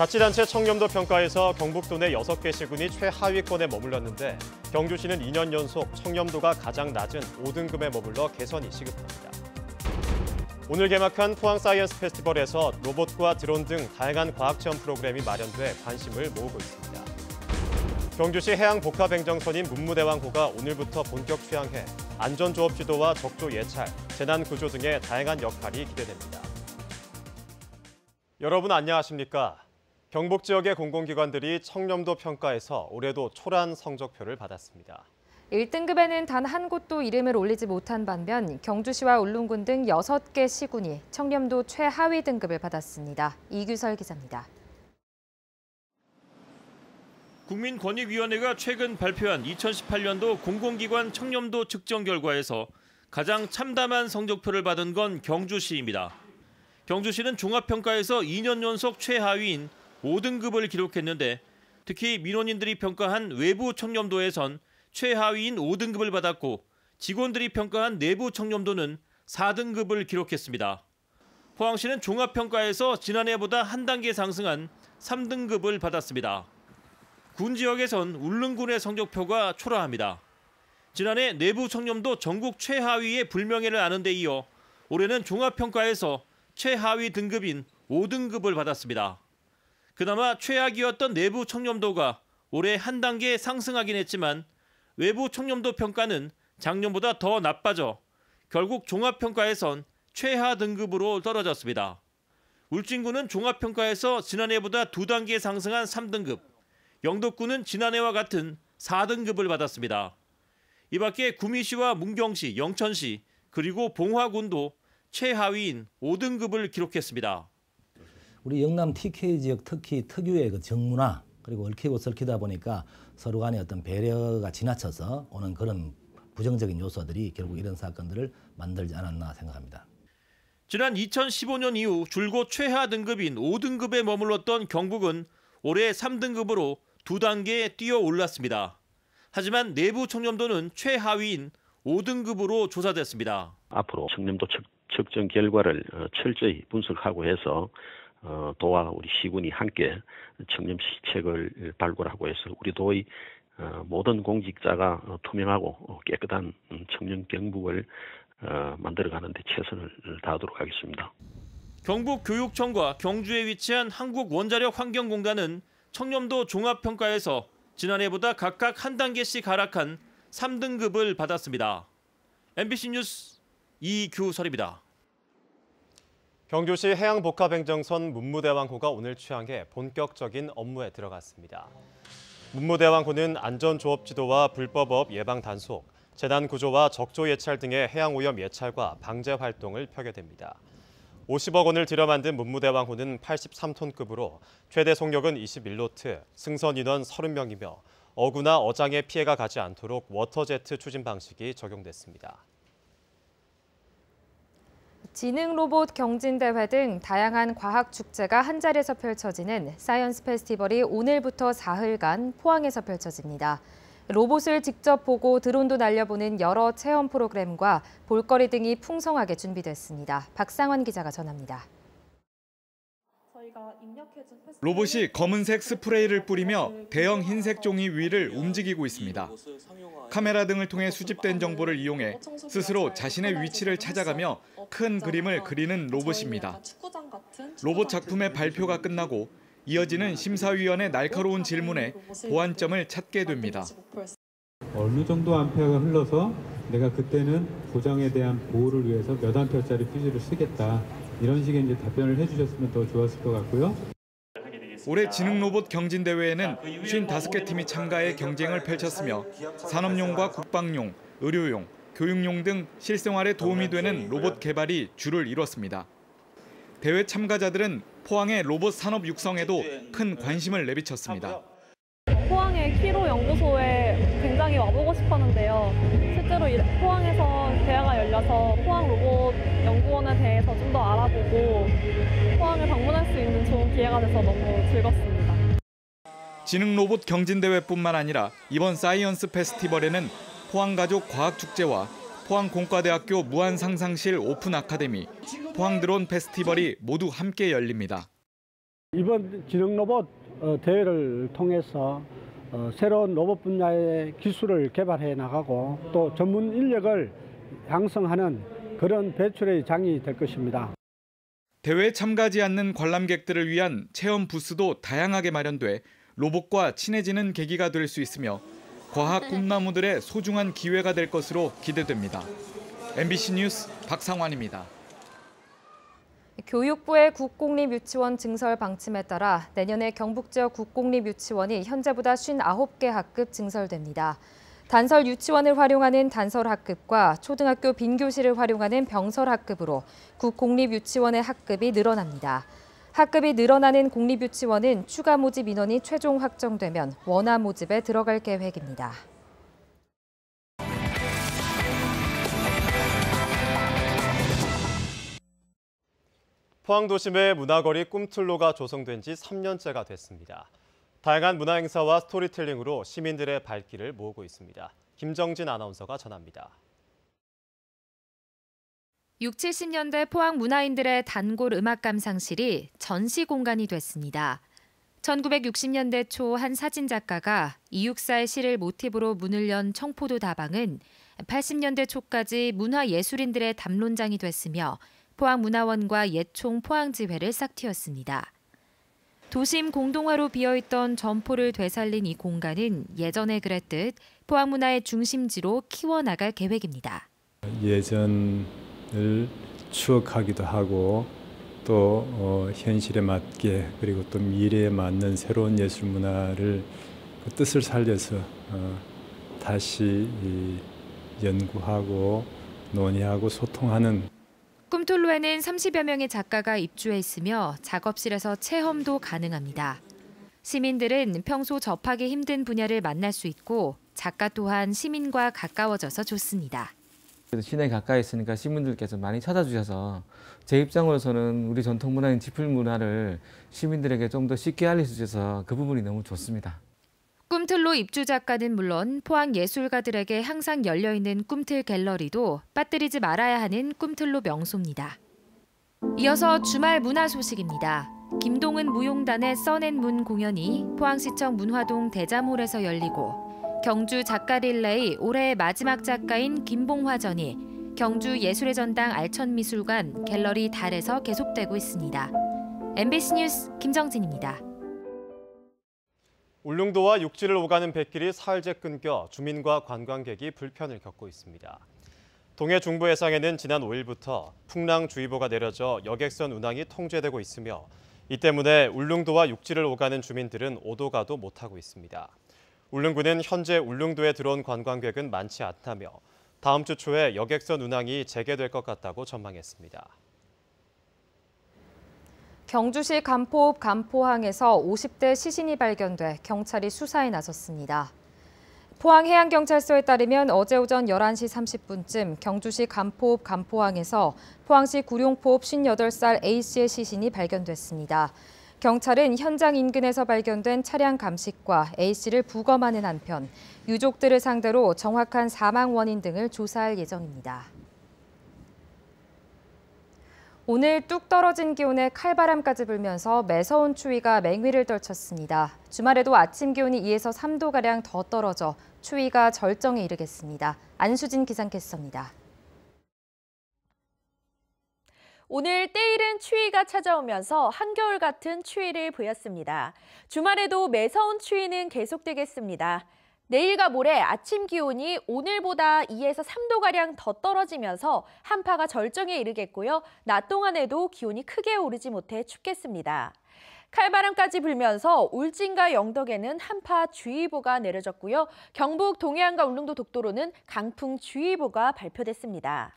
자치단체 청렴도 평가에서 경북도 내 6개 시군이 최하위권에 머물렀는데 경주시는 2년 연속 청렴도가 가장 낮은 5등급에 머물러 개선이 시급합니다. 오늘 개막한 포항 사이언스 페스티벌에서 로봇과 드론 등 다양한 과학체험 프로그램이 마련돼 관심을 모으고 있습니다. 경주시 해양복합행정선인 문무대왕호가 오늘부터 본격 취항해 안전조업 지도와 적조 예찰, 재난구조 등의 다양한 역할이 기대됩니다. 여러분 안녕하십니까? 경북 지역의 공공기관들이 청렴도 평가에서 올해도 초란 성적표를 받았습니다. 1등급에는 단 한 곳도 이름을 올리지 못한 반면 경주시와 울릉군 등 6개 시군이 청렴도 최하위 등급을 받았습니다. 이규설 기자입니다. 국민권익위원회가 최근 발표한 2018년도 공공기관 청렴도 측정 결과에서 가장 참담한 성적표를 받은 건 경주시입니다. 경주시는 종합평가에서 2년 연속 최하위인 5등급을 기록했는데 특히 민원인들이 평가한 외부 청렴도에선 최하위인 5등급을 받았고 직원들이 평가한 내부 청렴도는 4등급을 기록했습니다. 포항시는 종합평가에서 지난해보다 한 단계 상승한 3등급을 받았습니다. 군 지역에선 울릉군의 성적표가 초라합니다. 지난해 내부 청렴도 전국 최하위의 불명예를 아는 데 이어 올해는 종합평가에서 최하위 등급인 5등급을 받았습니다. 그나마 최악이었던 내부 청렴도가 올해 한 단계 상승하긴 했지만 외부 청렴도 평가는 작년보다 더 나빠져 결국 종합평가에선 최하 등급으로 떨어졌습니다. 울진군은 종합평가에서 지난해보다 2단계 상승한 3등급, 영덕군은 지난해와 같은 4등급을 받았습니다. 이 밖에 구미시와 문경시, 영천시, 그리고 봉화군도 최하위인 5등급을 기록했습니다. 우리 영남 TK 지역 특히 특유의 그 정문화 그리고 얽히고 설키다 보니까 서로 간의 어떤 배려가 지나쳐서 오는 그런 부정적인 요소들이 결국 이런 사건들을 만들지 않았나 생각합니다. 지난 2015년 이후 줄곧 최하 등급인 5등급에 머물렀던 경북은 올해 3등급으로 2단계 뛰어 올랐습니다. 하지만 내부 청렴도는 최하위인 5등급으로 조사됐습니다. 앞으로 청렴도 측정 결과를 철저히 분석하고 해서 도와 우리 시군이 함께 청렴시책을 발굴하고 해서 우리 도의 모든 공직자가 투명하고 깨끗한 청렴 경북을 만들어가는 데 최선을 다하도록 하겠습니다. 경북교육청과 경주에 위치한 한국원자력환경공단은 청렴도 종합평가에서 지난해보다 각각 한 단계씩 하락한 3등급을 받았습니다. MBC 뉴스 이규설입니다. 경주시 해양복합행정선 문무대왕호가 오늘 취항해 본격적인 업무에 들어갔습니다. 문무대왕호는 안전조업 지도와 불법업 예방 단속, 재난구조와 적조 예찰 등의 해양오염 예찰과 방제 활동을 펴게됩니다. 50억 원을 들여 만든 문무대왕호는 83톤급으로 최대 속력은 21노트, 승선 인원 30명이며 어구나 어장에 피해가 가지 않도록 워터제트 추진 방식이 적용됐습니다. 지능 로봇 경진대회 등 다양한 과학 축제가 한자리에서 펼쳐지는 사이언스 페스티벌이 오늘부터 사흘간 포항에서 펼쳐집니다. 로봇을 직접 보고 드론도 날려보는 여러 체험 프로그램과 볼거리 등이 풍성하게 준비됐습니다. 박상원 기자가 전합니다. 로봇이 검은색 스프레이를 뿌리며 대형 흰색 종이 위를 움직이고 있습니다. 카메라 등을 통해 수집된 정보를 이용해 스스로 자신의 위치를 찾아가며 큰 그림을 그리는 로봇입니다. 로봇 작품의 발표가 끝나고 이어지는 심사위원의 날카로운 질문에 보완점을 찾게 됩니다. 어느 정도 암페어가 흘러서 내가 그때는 고장에 대한 보호를 위해서 몇 암페어짜리 퓨즈를 쓰겠다. 이런 식의 이제 답변을 해주셨으면 더 좋았을 것 같고요. 올해 지능 로봇 경진대회에는 55개 팀이 참가해 경쟁을 펼쳤으며 산업용과 국방용, 의료용, 교육용 등 실생활에 도움이 되는 로봇 개발이 주를 이뤘습니다. 대회 참가자들은 포항의 로봇 산업 육성에도 큰 관심을 내비쳤습니다. 포항의 키로 연구소에 굉장히 와보고 싶었는데요. 실제로 포항에서 대회가 열려서 포항 로봇 연구원에 대해서 좀 더 알아보고 포항을 방문할 수 있는 좋은 기회가 돼서 너무 즐겁습니다. 지능 로봇 경진대회뿐만 아니라 이번 사이언스 페스티벌에는 포항가족 과학축제와 포항공과대학교 무한상상실 오픈 아카데미, 포항드론 페스티벌이 모두 함께 열립니다. 이번 지능 로봇 대회를 통해서 새로운 로봇 분야의 기술을 개발해 나가고 또 전문 인력을 양성하는 그런 배출의 장이 될 것입니다. 대회에 참가하지 않는 관람객들을 위한 체험 부스도 다양하게 마련돼 로봇과 친해지는 계기가 될 수 있으며 과학 꿈나무들의 소중한 기회가 될 것으로 기대됩니다. MBC 뉴스 박상환입니다. 교육부의 국공립유치원 증설 방침에 따라 내년에 경북 지역 국공립유치원이 현재보다 59개 학급 증설됩니다. 단설 유치원을 활용하는 단설 학급과 초등학교 빈교실을 활용하는 병설 학급으로 국공립유치원의 학급이 늘어납니다. 학급이 늘어나는 공립유치원은 추가 모집 인원이 최종 확정되면 원화 모집에 들어갈 계획입니다. 포항 도심의 문화거리 꿈틀로가 조성된 지 3년째가 됐습니다. 다양한 문화행사와 스토리텔링으로 시민들의 발길을 모으고 있습니다. 김정진 아나운서가 전합니다. 60, 70년대 포항 문화인들의 단골 음악 감상실이 전시 공간이 됐습니다. 1960년대 초 한 사진작가가 이육사의 시를 모티브로 문을 연 청포도 다방은 80년대 초까지 문화예술인들의 담론장이 됐으며 포항문화원과 예총 포항지회를 싹틔웠습니다. 도심 공동화로 비어있던 점포를 되살린 이 공간은 예전에 그랬듯 포항문화의 중심지로 키워나갈 계획입니다. 예전을 추억하기도 하고 또 현실에 맞게 그리고 또 미래에 맞는 새로운 예술 문화를 그 뜻을 살려서 다시 연구하고 논의하고 소통하는 꿈틀로에는 30여 명의 작가가 입주해 있으며 작업실에서 체험도 가능합니다. 시민들은 평소 접하기 힘든 분야를 만날 수 있고 작가 또한 시민과 가까워져서 좋습니다. 시내에 가까이 있으니까 시민들께서 많이 찾아주셔서 제 입장으로서는 우리 전통문화인 지풀 문화를 시민들에게 좀 더 쉽게 알릴 수 있어서 그 부분이 너무 좋습니다. 꿈틀로 입주 작가는 물론 포항 예술가들에게 항상 열려있는 꿈틀 갤러리도 빠뜨리지 말아야 하는 꿈틀로 명소입니다. 이어서 주말 문화 소식입니다. 김동은 무용단의 써낸문 공연이 포항시청 문화동 대자몰에서 열리고 경주 작가 릴레이 올해의 마지막 작가인 김봉화전이 경주 예술의 전당 알천미술관 갤러리 달에서 계속되고 있습니다. MBC 뉴스 김정진입니다. 울릉도와 육지를 오가는 뱃길이 사흘째 끊겨 주민과 관광객이 불편을 겪고 있습니다. 동해 중부 해상에는 지난 5일부터 풍랑주의보가 내려져 여객선 운항이 통제되고 있으며 이 때문에 울릉도와 육지를 오가는 주민들은 오도 가도 못하고 있습니다. 울릉군은 현재 울릉도에 들어온 관광객은 많지 않다며 다음 주 초에 여객선 운항이 재개될 것 같다고 전망했습니다. 경주시 간포읍 간포항에서 50대 시신이 발견돼 경찰이 수사에 나섰습니다. 포항해양경찰서에 따르면 어제 오전 11시 30분쯤 경주시 간포읍 간포항에서 포항시 구룡포읍 58살 A씨의 시신이 발견됐습니다. 경찰은 현장 인근에서 발견된 차량 감식과 A씨를 부검하는 한편 유족들을 상대로 정확한 사망 원인 등을 조사할 예정입니다. 오늘 뚝 떨어진 기온에 칼바람까지 불면서 매서운 추위가 맹위를 떨쳤습니다. 주말에도 아침 기온이 2에서 3도가량 더 떨어져 추위가 절정에 이르겠습니다. 안수진 기상캐스터입니다. 오늘 때이른 추위가 찾아오면서 한겨울 같은 추위를 보였습니다. 주말에도 매서운 추위는 계속되겠습니다. 내일과 모레 아침 기온이 오늘보다 2에서 3도가량 더 떨어지면서 한파가 절정에 이르겠고요. 낮 동안에도 기온이 크게 오르지 못해 춥겠습니다. 칼바람까지 불면서 울진과 영덕에는 한파주의보가 내려졌고요. 경북 동해안과 울릉도 독도로는 강풍주의보가 발표됐습니다.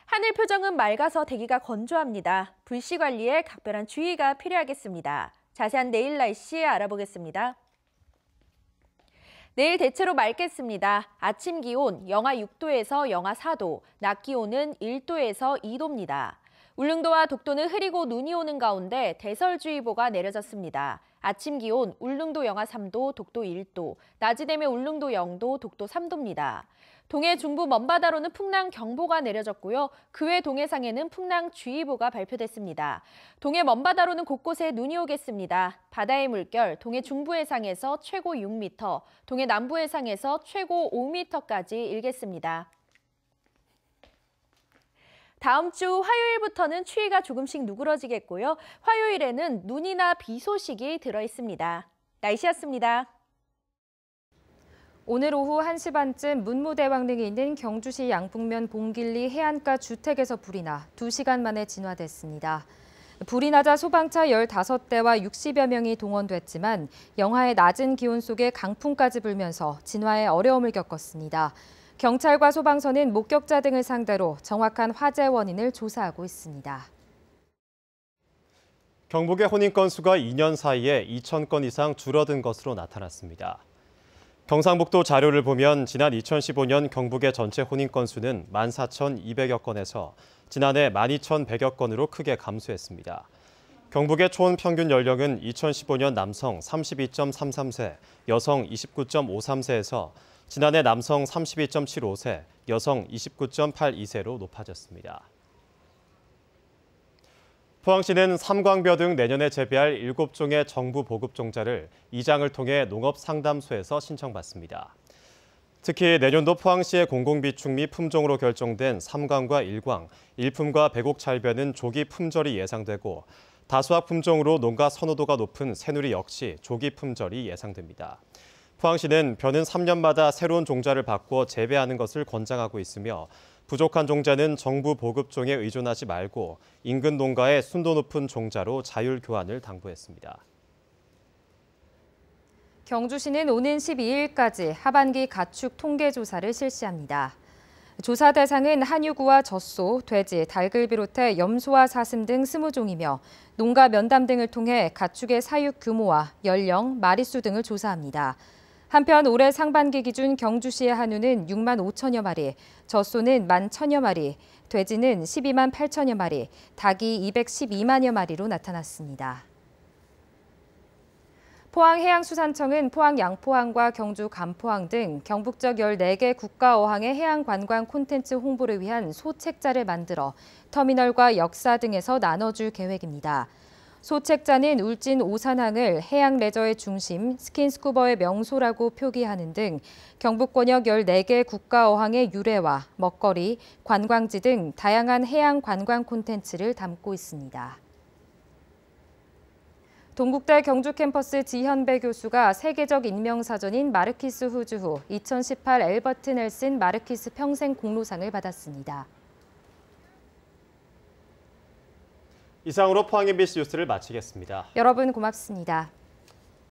하늘 표정은 맑아서 대기가 건조합니다. 불씨 관리에 각별한 주의가 필요하겠습니다. 자세한 내일 날씨 알아보겠습니다. 내일 대체로 맑겠습니다. 아침 기온 영하 6도에서 영하 4도, 낮 기온은 1도에서 2도입니다. 울릉도와 독도는 흐리고 눈이 오는 가운데 대설주의보가 내려졌습니다. 아침 기온 울릉도 영하 3도, 독도 1도, 낮이 되면 울릉도 0도, 독도 3도입니다. 동해 중부 먼바다로는 풍랑경보가 내려졌고요. 그 외 동해상에는 풍랑주의보가 발표됐습니다. 동해 먼바다로는 곳곳에 눈이 오겠습니다. 바다의 물결, 동해 중부 해상에서 최고 6m, 동해 남부 해상에서 최고 5m까지 일겠습니다. 다음 주 화요일부터는 추위가 조금씩 누그러지겠고요. 화요일에는 눈이나 비 소식이 들어 있습니다. 날씨였습니다. 오늘 오후 1시 반쯤 문무대왕 등이 있는 경주시 양북면 봉길리 해안가 주택에서 불이 나 2시간 만에 진화됐습니다. 불이 나자 소방차 15대와 60여 명이 동원됐지만 영하의 낮은 기온 속에 강풍까지 불면서 진화에 어려움을 겪었습니다. 경찰과 소방서는 목격자 등을 상대로 정확한 화재 원인을 조사하고 있습니다. 경북의 혼인 건수가 2년 사이에 2,000건 이상 줄어든 것으로 나타났습니다. 경상북도 자료를 보면 지난 2015년 경북의 전체 혼인 건수는 14,200여 건에서 지난해 12,100여 건으로 크게 감소했습니다. 경북의 초혼 평균 연령은 2015년 남성 32.33세, 여성 29.53세에서 지난해 남성 32.75세, 여성 29.82세로 높아졌습니다. 포항시는 삼광벼 등 내년에 재배할 7종의 정부 보급 종자를 이장을 통해 농업상담소에서 신청받습니다. 특히 내년도 포항시의 공공비축 및 품종으로 결정된 삼광과 일광, 일품과 배곡찰벼는 조기 품절이 예상되고 다수학 품종으로 농가 선호도가 높은 새누리 역시 조기 품절이 예상됩니다. 포항시는 벼는 3년마다 새로운 종자를 바꿔 재배하는 것을 권장하고 있으며 부족한 종자는 정부 보급종에 의존하지 말고 인근 농가의 순도 높은 종자로 자율 교환을 당부했습니다. 경주시는 오는 12일까지 하반기 가축 통계 조사를 실시합니다. 조사 대상은 한유구와 젖소, 돼지, 닭을 비롯해 염소와 사슴 등 20종이며 농가 면담 등을 통해 가축의 사육 규모와 연령, 마리수 등을 조사합니다. 한편 올해 상반기 기준 경주시의 한우는 6만 5천여 마리, 젖소는 1만 1천여 마리, 돼지는 12만 8천여 마리, 닭이 212만여 마리로 나타났습니다. 포항해양수산청은 포항 양포항과 경주 감포항 등 경북적 14개 국가어항의 해양관광 콘텐츠 홍보를 위한 소책자를 만들어 터미널과 역사 등에서 나눠줄 계획입니다. 소책자는 울진 오산항을 해양 레저의 중심, 스킨스쿠버의 명소라고 표기하는 등 경북권역 14개 국가어항의 유래와 먹거리, 관광지 등 다양한 해양 관광 콘텐츠를 담고 있습니다. 동국대 경주 캠퍼스 지현배 교수가 세계적 인명사전인 마르키스 후주 후 2018 엘버트 넬슨 마르키스 평생 공로상을 받았습니다. 이상으로 포항 MBC 뉴스를 마치겠습니다. 여러분 고맙습니다.